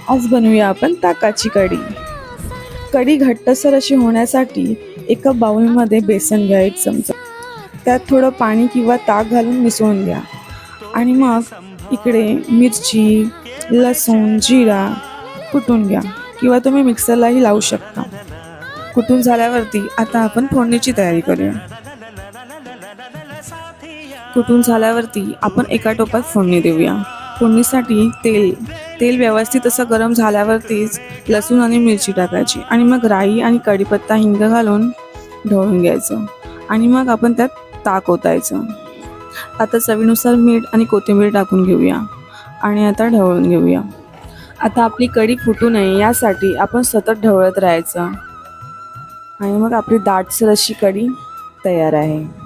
आज बनवूया आपण ताकाची कढी. कढी घट्टसर अशी होण्यासाठी एका बाउलमध्ये बेसन घ्या 1 चमचा. त्यात थोडं पाणी किंवा ताक घालून मिसळून घ्या आणि मग इकडे मिरची, लसूण, जिरा कुटून घ्या किंवा तुम्ही मिक्सरलाही लावू शकता. कुटून झाल्यावरती आता आपण फोडणीची तयारी करूया. कुटून झाल्यावरती आपण एका टोपात फोडणी देऊया. फोडणीसाठी तेल व्यवस्थित असं गरम झाल्यावरतीच लसूण आणि मिरची टाकायची आणि मग राई आणि कढीपत्ता, हिंग घालून ढवळून घ्यायचं आणि मग आपण त्यात ताक ओतायचं. आता चवीनुसार मीठ आणि कोथिंबीर टाकून घेऊया आणि आता ढवळून घेऊया. आता आपली कढी फुटू नये यासाठी आपण सतत ढवळत राहायचं आणि मग आपली दाटसर अशी कढी तयार आहे.